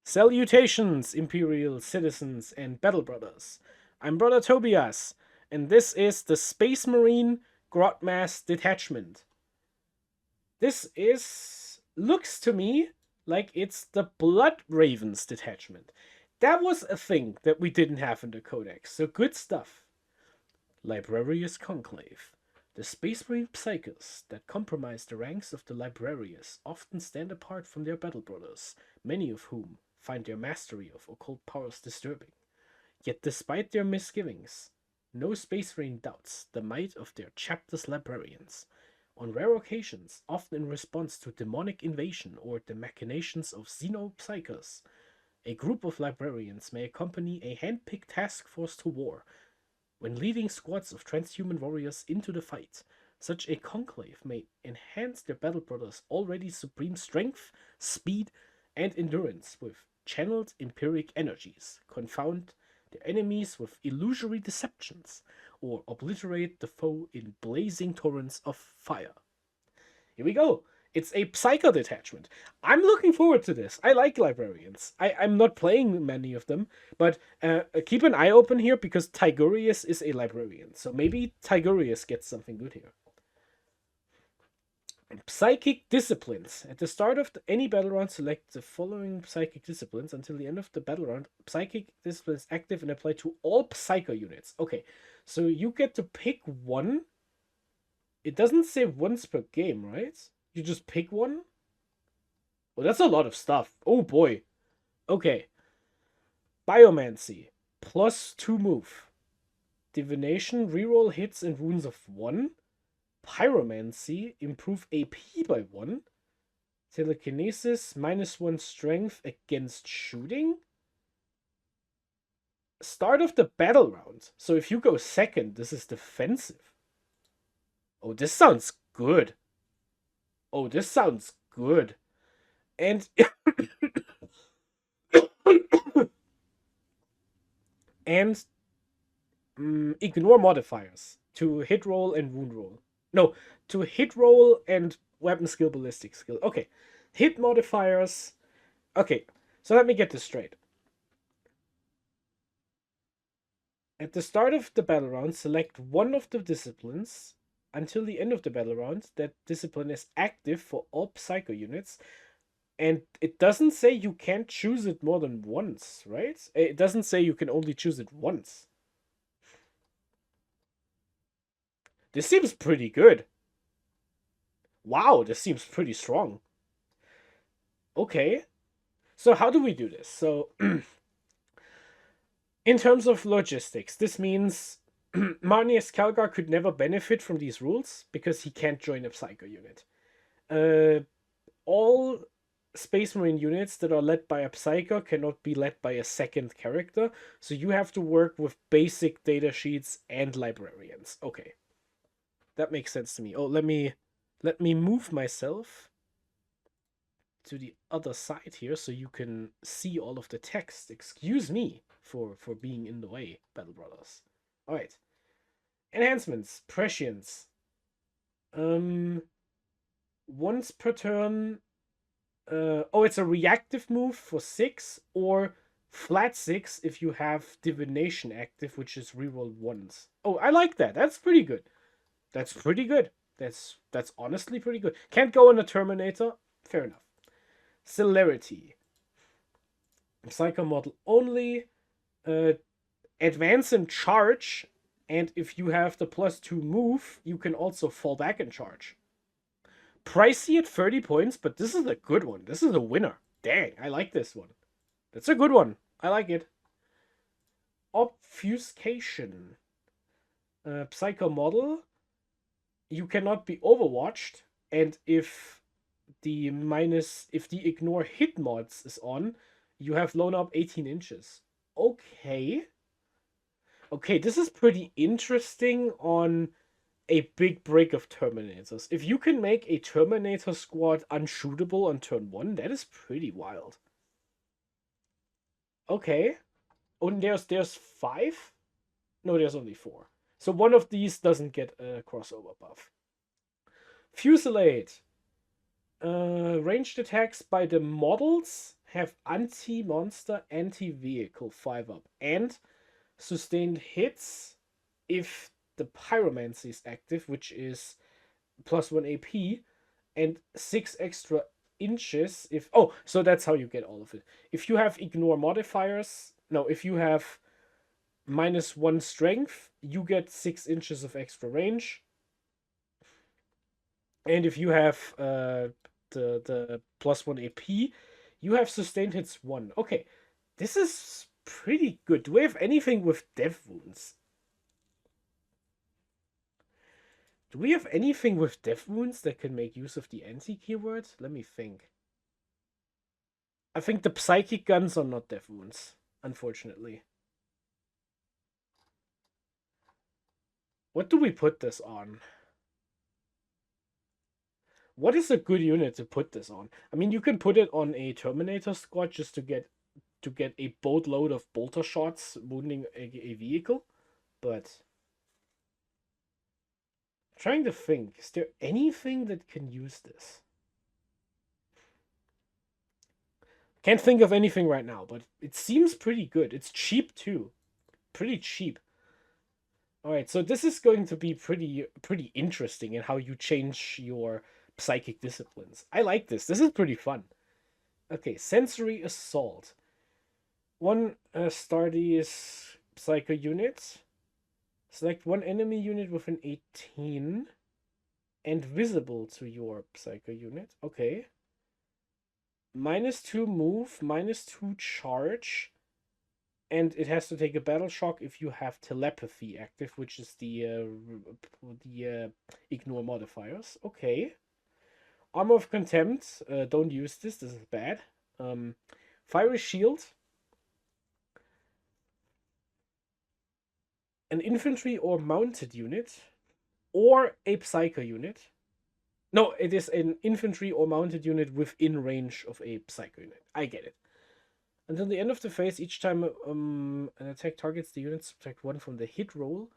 Salutations, Imperial citizens and battle brothers. I'm Brother Tobias, and this is the Space Marine Grotmas Detachment. Looks to me like it's the Blood Ravens Detachment. That was a thing that we didn't have in the Codex, so good stuff. Librarius Conclave. The Space Marine psychers that compromise the ranks of the Librarians often stand apart from their battle brothers, many of whom find their mastery of occult powers disturbing. Yet despite their misgivings, no Space Marine doubts the might of their chapter's Librarians. On rare occasions, often in response to demonic invasion or the machinations of xenopsychers, a group of Librarians may accompany a hand-picked task force to war. When leading squads of transhuman warriors into the fight, such a conclave may enhance their battle brothers' already supreme strength, speed, and endurance with channeled empiric energies, confound their enemies with illusory deceptions, or obliterate the foe in blazing torrents of fire. Here we go. It's a Psycho detachment. I'm looking forward to this. I like Librarians. I'm not playing many of them, but keep an eye open here because Tigurius is a Librarian. So maybe Tigurius gets something good here. Psychic disciplines. At the start of any battle round, select the following psychic disciplines. Until the end of the battle round, psychic disciplines active and apply to all Psycho units. Okay, so you get to pick one. It doesn't say once per game, right? You just pick one? Well, that's a lot of stuff. Oh boy. Okay. Biomancy. +2 move. Divination, reroll hits and wounds of 1. Pyromancy, improve AP by 1. Telekinesis, -1 strength against shooting. Start of the battle round. So if you go second, this is defensive. Oh, this sounds good. Oh, this sounds good. And and ignore modifiers to hit roll and wound roll. No, to hit roll and weapon skill, ballistic skill. Okay, hit modifiers. Okay, so let me get this straight. At the start of the battle round, select one of the disciplines. Until the end of the battle round, that discipline is active for all Psycho units. And it doesn't say you can't choose it more than once, right? It doesn't say you can only choose it once. This seems pretty good. Wow, this seems pretty strong. Okay. So how do we do this? So in terms of logistics, this means Marnius Calgar could never benefit from these rules because he can't join a Psycho unit. All Space Marine units that are led by a Psycho cannot be led by a second character, so you have to work with basic data sheets and Librarians. Okay. That makes sense to me. Oh, let me move myself to the other side here so you can see all of the text. Excuse me for being in the way, Battle Brothers. All right. Enhancements, prescience. Once per turn. Oh, it's a reactive move for 6 or flat 6 if you have divination active, which is reroll once. Oh, I like that. That's pretty good. That's pretty good. That's honestly pretty good. Can't go on a Terminator. Fair enough. Celerity. Psycho model only. Advance and charge. And if you have the +2 move, you can also fall back and charge. Pricey at 30 points, but this is a good one. This is a winner. Dang, I like this one. That's a good one. I like it. Obfuscation. Psycho model. You cannot be overwatched, and if the ignore hit mods is on, you have blown up 18 inches. Okay. Okay, this is pretty interesting on a big break of Terminators. If you can make a Terminator squad unshootable on turn 1, that is pretty wild. Okay. Oh, and there's 5? No, there's only 4. So one of these doesn't get a crossover buff. Fusillade. Ranged attacks by the models have anti-monster, anti-vehicle 5-up, and sustained hits if the pyromancy is active, which is +1 AP, and 6 extra inches if. Oh, so that's how you get all of it. If you have ignore modifiers, no, if you have -1 strength, you get 6 inches of extra range. And if you have the +1 AP, you have sustained hits 1. Okay, this is pretty good. Do we have anything with death wounds? Do we have anything with death wounds that can make use of the anti-keyword? Let me think. I think the psychic guns are not death wounds, unfortunately. What do we put this on? What is a good unit to put this on? I mean, you can put it on a Terminator squad just to get a boatload of bolter shots wounding a vehicle, but I'm trying to think, is there anything that can use this? Can't think of anything right now, but it seems pretty good. It's cheap too. Pretty cheap. Alright, so this is going to be pretty interesting in how you change your psychic disciplines. I like this. This is pretty fun. Okay, sensory assault. One Stardies Psycho unit. Select one enemy unit with an 18 and visible to your Psycho unit. Okay. -2 move, -2 charge, and it has to take a battle shock if you have telepathy active, which is the ignore modifiers. Okay. Armor of Contempt. Don't use this. This is bad. Fiery Shield. An infantry or mounted unit, or a Psycho unit. No, it is an infantry or mounted unit within range of a Psycho unit. I get it. Until the end of the phase, each time an attack targets the unit, subtract 1 from the hit roll.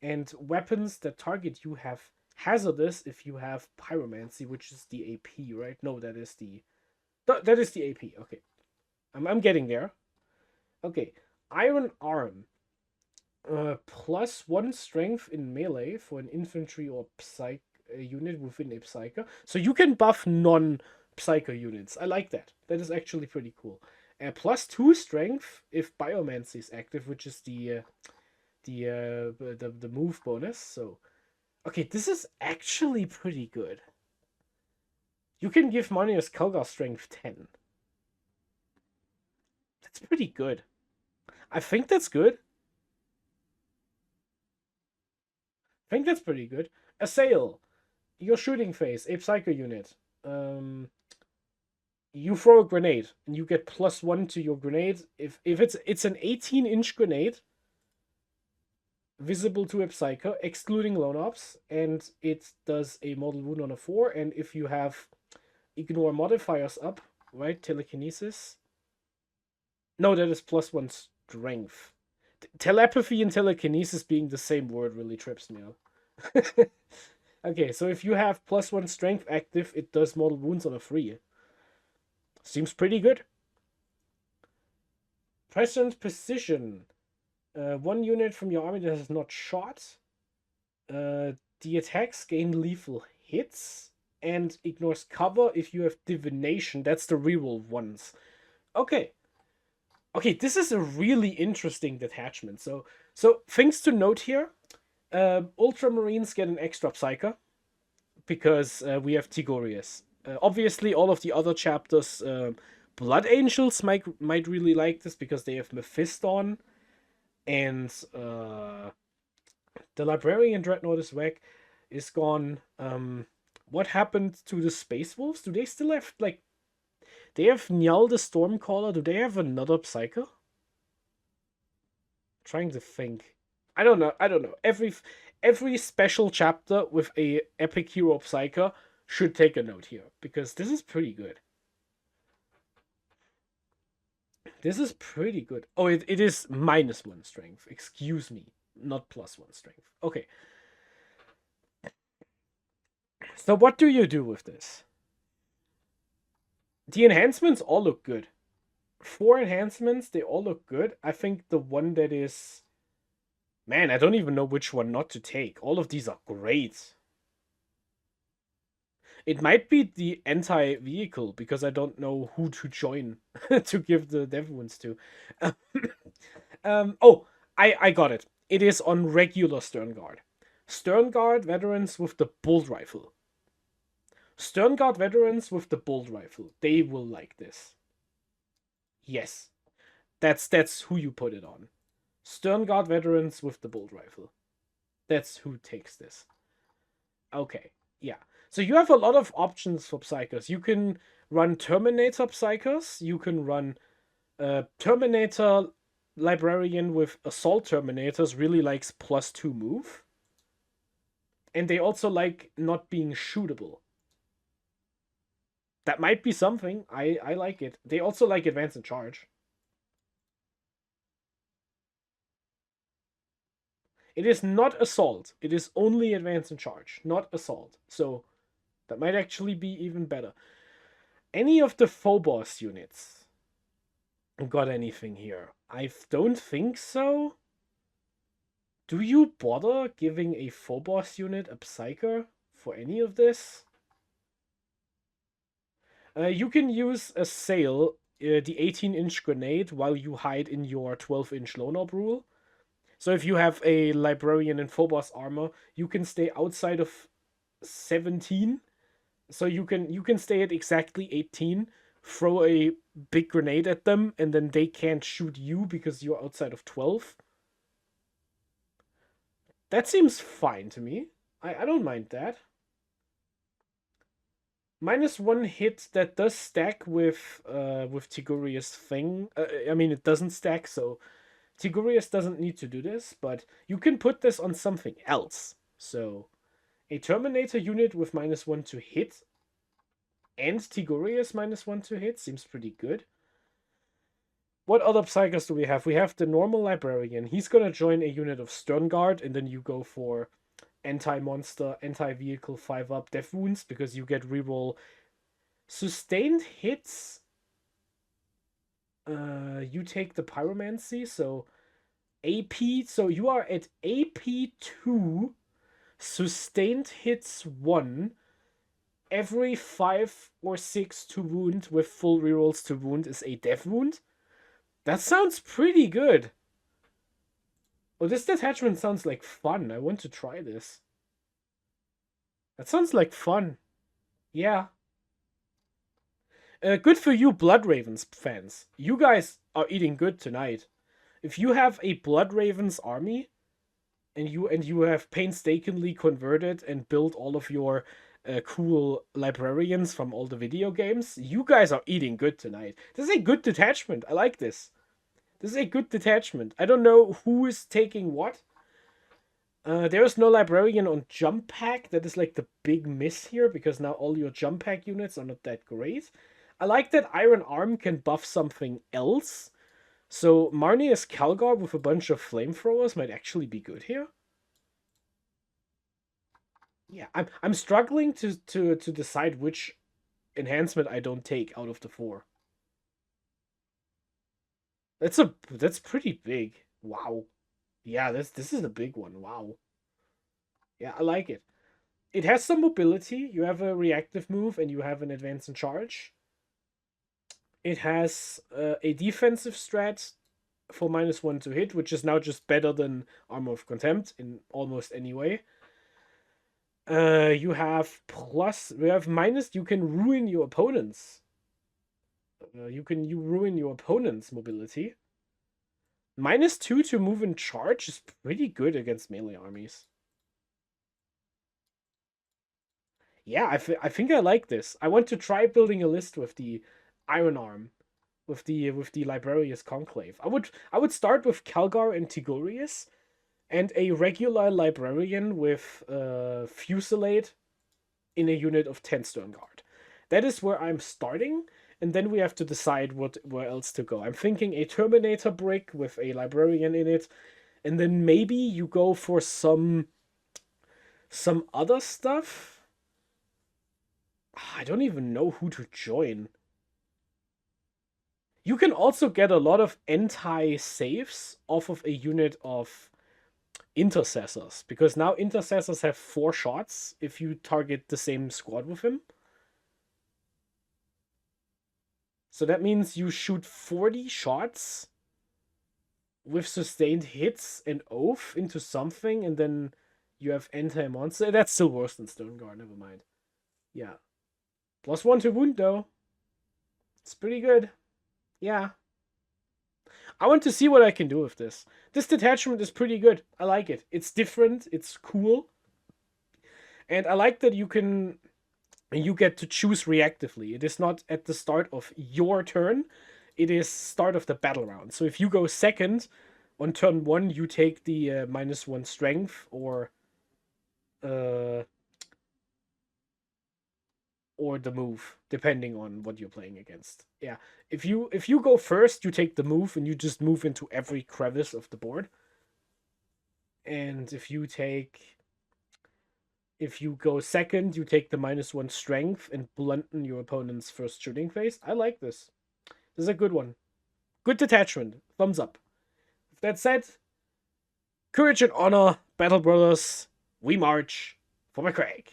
And weapons that target you have hazardous if you have pyromancy, which is the AP, right? No, that is the AP. Okay, I'm getting there. Okay, Iron Arm. +1 strength in melee for an infantry or psych unit within a psycho. So you can buff non-psycho units. I like that. That is actually pretty cool. +2 strength if biomancy is active, which is the move bonus. So okay, this is actually pretty good. You can give Manius Kelgar strength 10. That's pretty good. I think that's good. I think that's pretty good. Assail. Your shooting phase, a Psycho unit. You throw a grenade and you get +1 to your grenade. If it's an 18-inch grenade, visible to a Psycho, excluding lone ops, and it does a mortal wound on a 4. And if you have ignore modifiers up, right? Telekinesis. No, that is +1 strength. Telepathy and telekinesis being the same word really trips me up. Okay, so if you have +1 strength active, it does mortal wounds on a 3. Seems pretty good. Present precision. 1 unit from your army that has not shot. The attacks gain lethal hits and ignores cover if you have divination. That's the reroll ones. Okay. Okay, this is a really interesting detachment. So things to note here. Ultramarines get an extra Psycho because we have Tigorius. Obviously, all of the other chapters, Blood Angels might really like this because they have Mephiston, and the Librarian Dreadnought is gone. What happened to the Space Wolves? Do they still have they have Njal the Stormcaller? Do they have another Psycho? Trying to think. I don't know. Every special chapter with a epic hero Psycho should take a note here, because this is pretty good. This is pretty good. Oh, it is -1 strength. Excuse me. Not +1 strength. Okay. So what do you do with this? The enhancements all look good. 4 enhancements, they all look good. I think the one that is... Man, I don't even know which one not to take. All of these are great. It might be the anti-vehicle, because I don't know who to join to give the dev wounds to. Oh, I got it. It is on regular Stern Guard. Stern Guard veterans with the bolt rifle. Stern Guard veterans with the bolt rifle. They will like this. Yes. That's who you put it on. Stern Guard veterans with the bolt rifle. That's who takes this. Okay. Yeah. So you have a lot of options for Psychers. You can run Terminator Psychers. You can run Terminator Librarian with Assault Terminators. Really likes +2 move. And they also like not being shootable. That might be something. I like it. They also like Advance and Charge. It is not Assault. It is only Advance and Charge, not Assault. So that might actually be even better. Any of the Phobos units got anything here? I don't think so. Do you bother giving a Phobos unit a Psyker for any of this? You can use a sail, the 18-inch grenade, while you hide in your 12-inch Lonob rule. So if you have a Librarian in Phobos armor, you can stay outside of 17. So you can stay at exactly 18, throw a big grenade at them, and then they can't shoot you because you're outside of 12. That seems fine to me. I don't mind that. -1 hit that does stack with Tigurius thing. I mean, it doesn't stack, so Tigurius doesn't need to do this, but you can put this on something else. So a Terminator unit with -1 to hit and Tigurius -1 to hit seems pretty good. What other Psychers do we have? We have the normal Librarian. He's gonna join a unit of Stern Guard, and then you go for anti-monster, anti-vehicle 5-up death wounds, because you get reroll sustained hits. You take the pyromancy, so AP, so you are at AP 2, sustained hits 1. Every 5 or 6 to wound with full rerolls to wound is a death wound. That sounds pretty good. Oh, this detachment sounds like fun. I want to try this. That sounds like fun. Yeah. Good for you, Blood Ravens fans. You guys are eating good tonight. If you have a Blood Ravens army, and you have painstakingly converted and built all of your cool librarians from all the video games, you guys are eating good tonight. This is a good detachment. I like this. This is a good detachment. I don't know who is taking what. There is no librarian on jump pack. That is like the big miss here, because now all your jump pack units are not that great. I like that Iron Arm can buff something else. So Marnius Calgar with a bunch of flamethrowers might actually be good here. Yeah, I'm struggling to decide which enhancement I don't take out of the 4. That's pretty big. Wow. Yeah, this is a big one. Wow. Yeah, I like it. It has some mobility. You have a reactive move and you have an advance and charge. It has a defensive strat for -1 to hit, which is now just better than Armor of Contempt in almost any way. You have minus. You can ruin your opponents. You ruin your opponent's mobility. -2 to move and charge is pretty good against melee armies. Yeah, I think I like this. I want to try building a list with the Iron Arm, with the Librarius Conclave. I would start with Calgar and Tigurius, and a regular Librarian with Fusillade in a unit of 10 Stern Guard. That is where I'm starting, and then we have to decide where else to go. I'm thinking a Terminator brick with a Librarian in it, and then maybe you go for some other stuff. I don't even know who to join. You can also get a lot of anti-saves off of a unit of intercessors, because now intercessors have 4 shots if you target the same squad with him. So that means you shoot 40 shots with sustained hits and oath into something, and then you have anti-monster. That's still worse than Stone Guard, never mind. Yeah. +1 to wound, though. It's pretty good. Yeah. I want to see what I can do with this. This detachment is pretty good. I like it. It's different. It's cool. And I like that you get to choose reactively. It is not at the start of your turn. It is start of the battle round. So if you go second on turn 1, you take the -1 strength or the move, depending on what you're playing against. Yeah. If you go first, you take the move and you just move into every crevice of the board. And if you go second, you take the -1 strength and blunten your opponent's first shooting phase. I like this. This is a good one. Good detachment. Thumbs up. With that said, courage and honor, Battle Brothers, we march for McCraig.